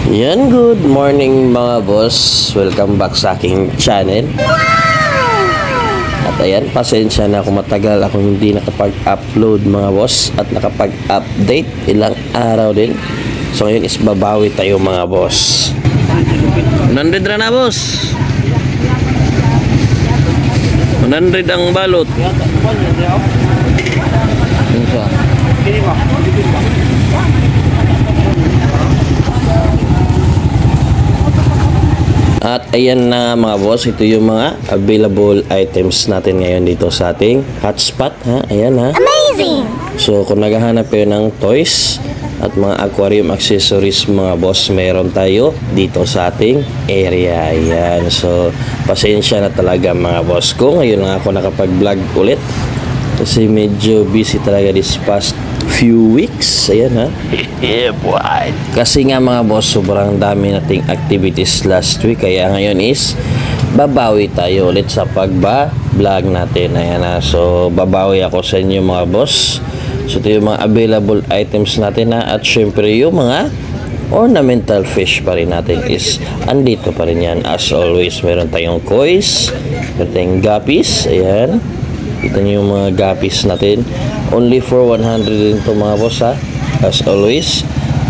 Yan, good morning mga boss. Welcome back sa aking channel. At ayan, pasensya na kung matagal ako hindi nakapag-upload mga boss at nakapag-update ilang araw din. So ngayon is babawi tayo mga boss. 100 na boss. 100 ang balot. At ayan na mga boss, ito yung mga available items natin ngayon dito sa ating hotspot, ha? Ayan ha. Amazing! So kung naghahanap kayo ng toys at mga aquarium accessories mga boss, meron tayo dito sa ating area. Ayan. So pasensya na talaga mga boss ko. Ngayon lang ako nakapag-vlog ulit kasi medyo busy talaga this past few weeks. Ayan ha. Yeah, boy. Kasi nga mga boss, sobrang dami nating activities last week. Kaya ngayon is babawi tayo ulit sa pagba-vlog natin. Ayan ha. So babawi ako sa inyo mga boss. So ito yung mga available items natin ha. At syempre yung mga ornamental fish pa rin natin is andito pa rin yan. As always, meron tayong kois, meron tayong guppies. Ayan. Kita nyo yung mga guppies natin. Only for 100 din ito mga boss ha. As always,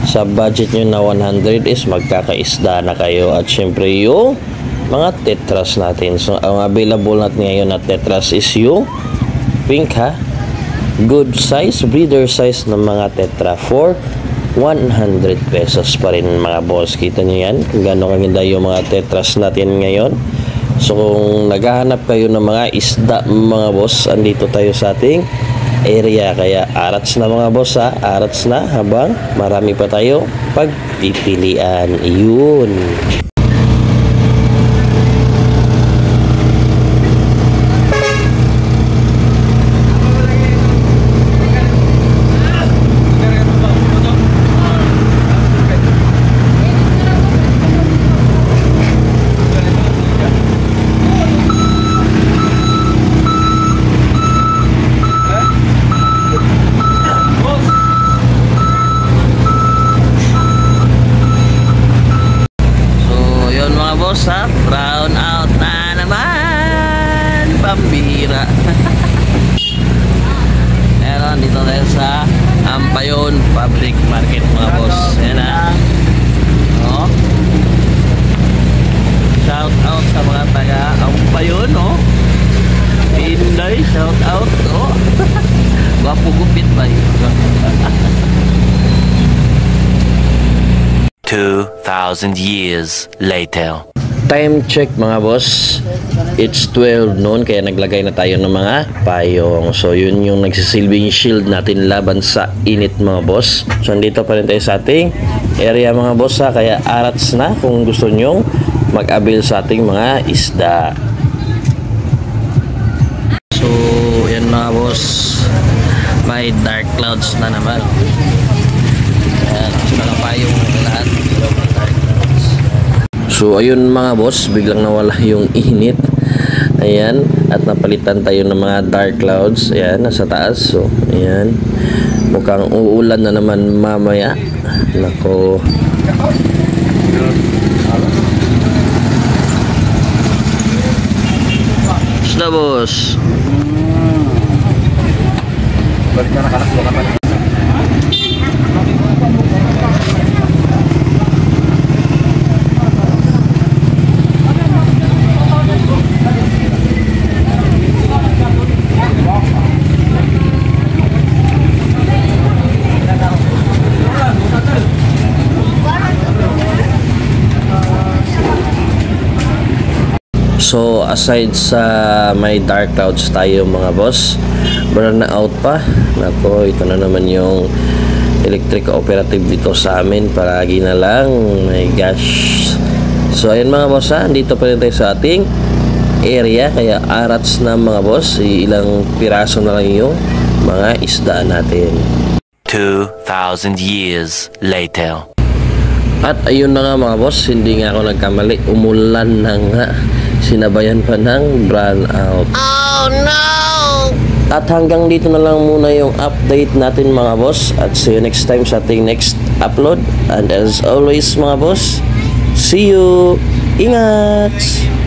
sa budget nyo na 100 is magkakaisda na kayo. At syempre yung mga tetras natin. So ang available natin ngayon na tetras is yung pink ha. Good size, breeder size ng mga tetra for 100 pesos pa rin mga boss. Kita nyo yan kung gano'ng kaganda yung mga tetras natin ngayon. So kung naghahanap kayo ng mga isda mga boss, andito tayo sa ating area. Kaya arats na mga boss ha, arats na habang marami pa tayo pagpipilian. Yun. Ha? Brown out na naman, pambira. Meron dito tayo sa Ampayon Public Market mga boss. Ayan na. Oh. Shout out sa mga taga Ampayon, oh. Pinday, shout out, oh. Wapo gupit ba yun? 2,000 years later. Time check mga boss, it's 12 noon, kaya naglagay na tayo ng mga payong. So yun yung nagsisilbing shield natin laban sa init mga boss. So andito pa rin tayo sa ating area mga boss ha, kaya arats na kung gusto nyong mag-avail sa ating mga isda. So yan mga boss, may dark clouds na naman. Ayan, nakapayong lahat. So ayun mga boss, biglang nawala yung init. Ayan, at napalitan tayo ng mga dark clouds. Ayan, nasa taas. So ayan, mukhang uulan na naman mamaya. Nako. Isda boss. Balik na nakalakbo ka pa. So aside sa may dark clouds tayo mga boss, burn na out pa. Nako, ito na naman yung electric operative dito sa amin. Palagi na lang, my gosh. So ayun mga boss ha, dito pa rin tayo sa ating area. Kaya arats na mga boss, ilang piraso na lang yung mga isda natin. 2,000 years later. At ayun na nga mga boss, hindi nga ako nagkamali, umulan na nga, sinabayan pa ng brown out. Oh no! At hanggang dito na lang muna yung update natin mga boss, at see you next time sa ating next upload. And as always mga boss, see you. Ingat!